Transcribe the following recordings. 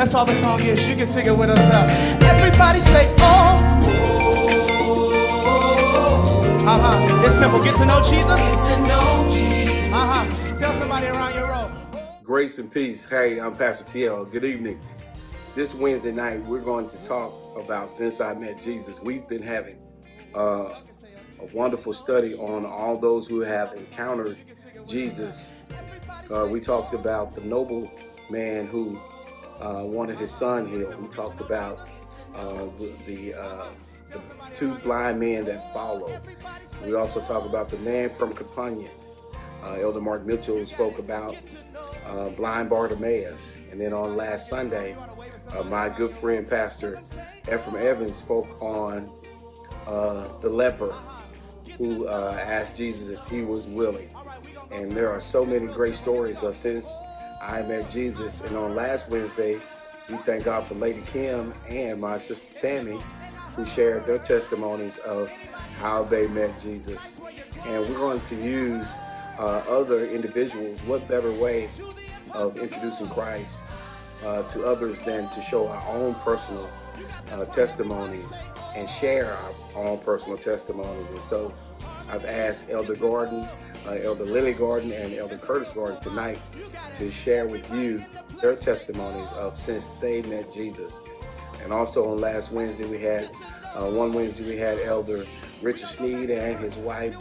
That's all the song is. You can sing it with us now. Everybody say, oh. It's simple. Get to know Jesus. Get to know Jesus. Tell somebody around your road. Grace and peace. Hey, I'm Pastor TL. Good evening. This Wednesday night, we're going to talk about Since I Met Jesus. We've been having a wonderful study on all those who have encountered Jesus. We talked about the noble man who wanted his son healed. We talked about the two blind men that followed. We also talked about the man from Capernaum. Elder Mark Mitchell spoke about blind Bartimaeus. And then on last Sunday, my good friend Pastor Ephraim Evans spoke on the leper who asked Jesus if he was willing. And there are so many great stories of since I met Jesus. And on last Wednesday, we thank God for Lady Kim and my sister Tammy, who shared their testimonies of how they met Jesus. And we're going to use other individuals. What better way of introducing Christ to others than to show our own personal testimonies and share our own personal testimonies. And so I've asked Elder Gordon, Elder Lily Gordon, and Elder Curtis Gordon tonight to share with you their testimonies of since they met Jesus. And also on last Wednesday, we had Elder Richard Sneed and his wife,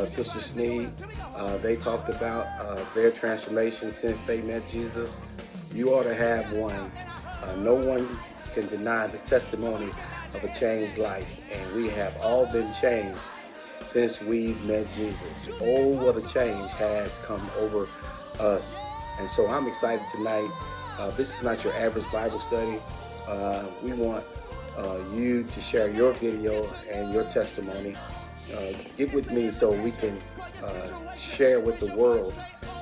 Sister Sneed. They talked about their transformation since they met Jesus. You ought to have one. No one can deny the testimony of a changed life, and we have all been changed since we've met Jesus. Oh, what a change has come over us. And so I'm excited tonight. This is not your average Bible study. We want you to share your video and your testimony. Get with me so we can share with the world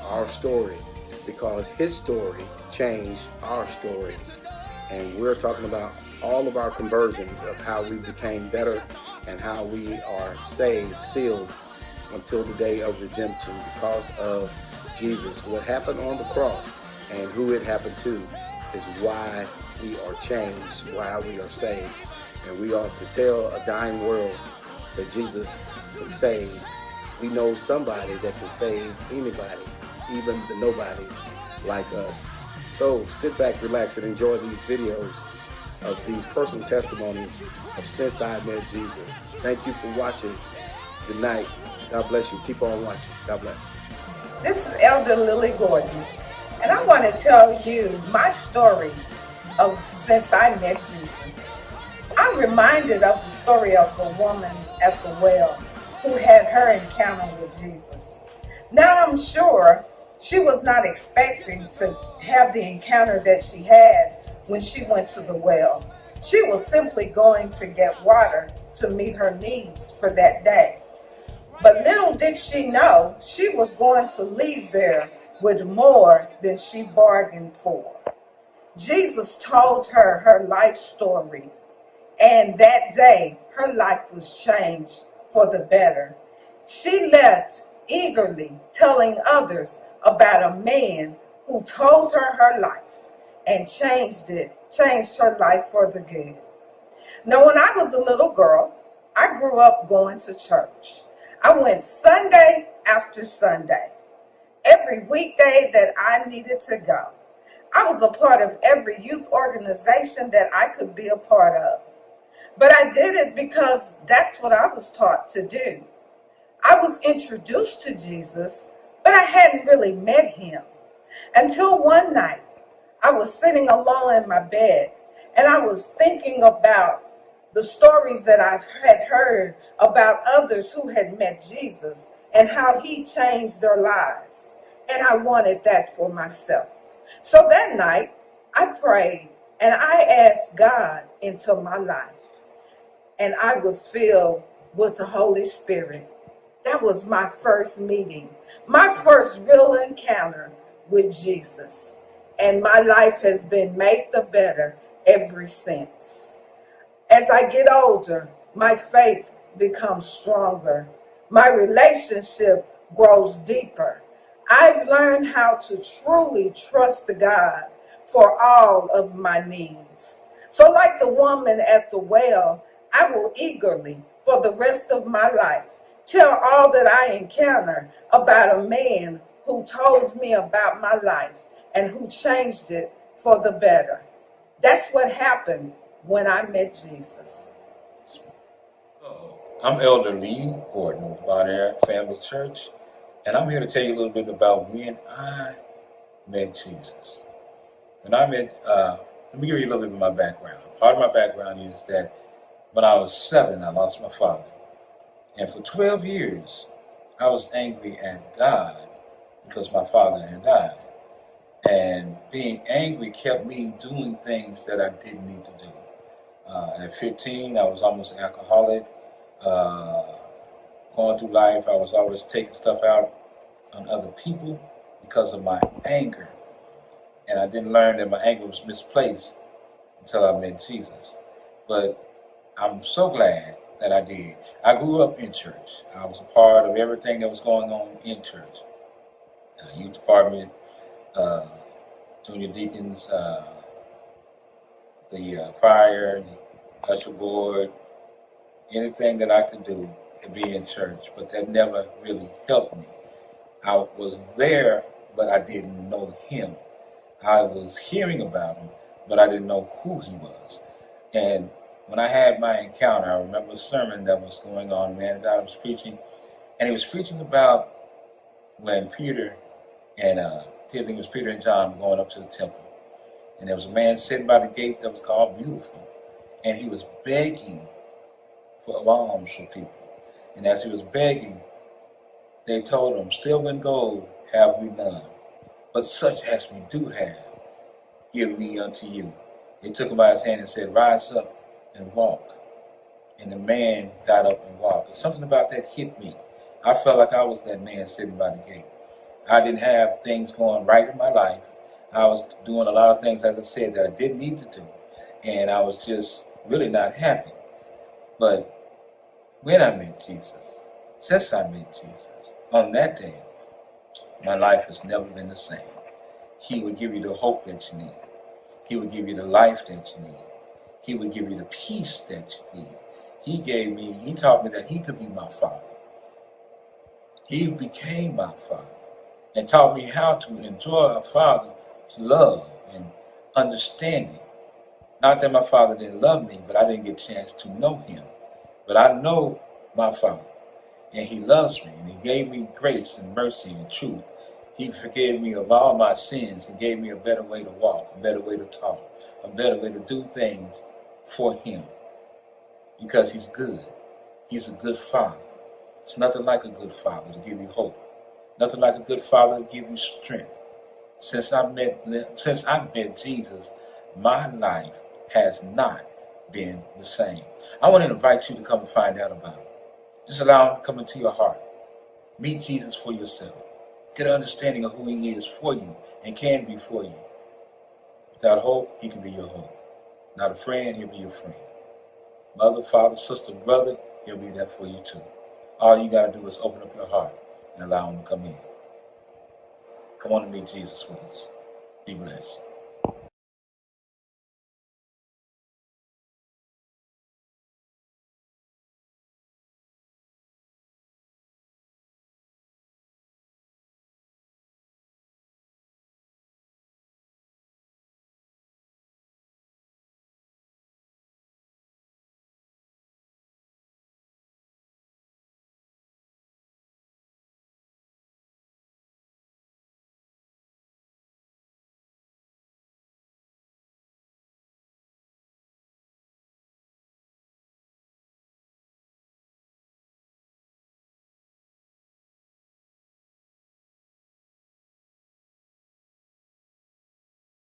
our story, because his story changed our story. And we're talking about all of our conversions of how we became better and how we are saved, sealed until the day of redemption because of Jesus. What happened on the cross and who it happened to is why we are changed, why we are saved. And we ought to tell a dying world that Jesus can save. We know somebody that can save anybody, even the nobodies like us. So sit back, relax, and enjoy these videos of these personal testimonies of since I met Jesus. Thank you for watching. Good night. God bless you. Keep on watching. God bless. This is Elder Lily Gordon, and I want to tell you my story of since I met Jesus. I'm reminded of the story of the woman at the well who had her encounter with Jesus. Now I'm sure she was not expecting to have the encounter that she had when she went to the well. She was simply going to get water to meet her needs for that day. But little did she know she was going to leave there with more than she bargained for. Jesus told her her life story, and that day her life was changed for the better. She left eagerly telling others about a man who told her her life and changed her life for the good. Now, when I was a little girl, I grew up going to church. I went Sunday after Sunday, every weekday that I needed to go. I was a part of every youth organization that I could be a part of. But I did it because that's what I was taught to do. I was introduced to Jesus, but I hadn't really met him. Until one night, I was sitting alone in my bed, and I was thinking about the stories that I've had heard about others who had met Jesus and how he changed their lives. And I wanted that for myself. So that night, I prayed and I asked God into my life. And I was filled with the Holy Spirit. That was my first meeting, my first real encounter with Jesus. And my life has been made the better ever since. As I get older, my faith becomes stronger. My relationship grows deeper. I've learned how to truly trust God for all of my needs. So like the woman at the well, I will eagerly, for the rest of my life, tell all that I encounter about a man who told me about my life and who changed it for the better. That's what happened when I met Jesus. I'm Elder Lee Gordon with BonAir Family Church, and I'm here to tell you a little bit about when I met Jesus. When I met, let me give you a little bit of my background. Part of my background is that when I was 7, I lost my father. And for 12 years, I was angry at God because my father had died. And being angry kept me doing things that I didn't need to do. At 15, I was almost an alcoholic. Going through life, I was always taking stuff out on other people because of my anger. And I didn't learn that my anger was misplaced until I met Jesus. But I'm so glad that I did. I grew up in church. I was a part of everything that was going on in church. Youth department, junior deacons, the choir, usher board, anything that I could do to be in church, but that never really helped me. I was there, but I didn't know him. I was hearing about him, but I didn't know who he was. And when I had my encounter, I remember a sermon that was going on, man, God was preaching, and he was preaching about when Peter and I think it was Peter and John were going up to the temple. And there was a man sitting by the gate that was called Beautiful, and he was begging for alms for people. And as he was begging, they told him, silver and gold have we none, but such as we do have, give we unto you. They took him by his hand and said, rise up and walk. And the man got up and walked. And something about that hit me. I felt like I was that man sitting by the gate. I didn't have things going right in my life. I was doing a lot of things, as I said, that I didn't need to do. And I was just really not happy. But when I met Jesus, since I met Jesus, on that day, my life has never been the same. He would give you the hope that you need. He would give you the life that you need. He would give you the peace that you need. He taught me that he could be my father. He became my father and taught me how to enjoy a father's love and understanding. Not that my father didn't love me, but I didn't get a chance to know him. But I know my father, and he loves me, and he gave me grace and mercy and truth. He forgave me of all my sins. He gave me a better way to walk, a better way to talk, a better way to do things for him. Because he's good. He's a good father. It's nothing like a good father to give you hope. Nothing like a good father to give you strength. Since I met Jesus, my life has not been the same. I want to invite you to come and find out about it. Just allow him to come into your heart. Meet Jesus for yourself. Get an understanding of who he is for you and can be for you. Without hope, he can be your hope. Not a friend, he'll be your friend. Mother, father, sister, brother, he'll be there for you too. All you got to do is open up your heart and allow him to come in. Come on and meet Jesus with us. Be blessed.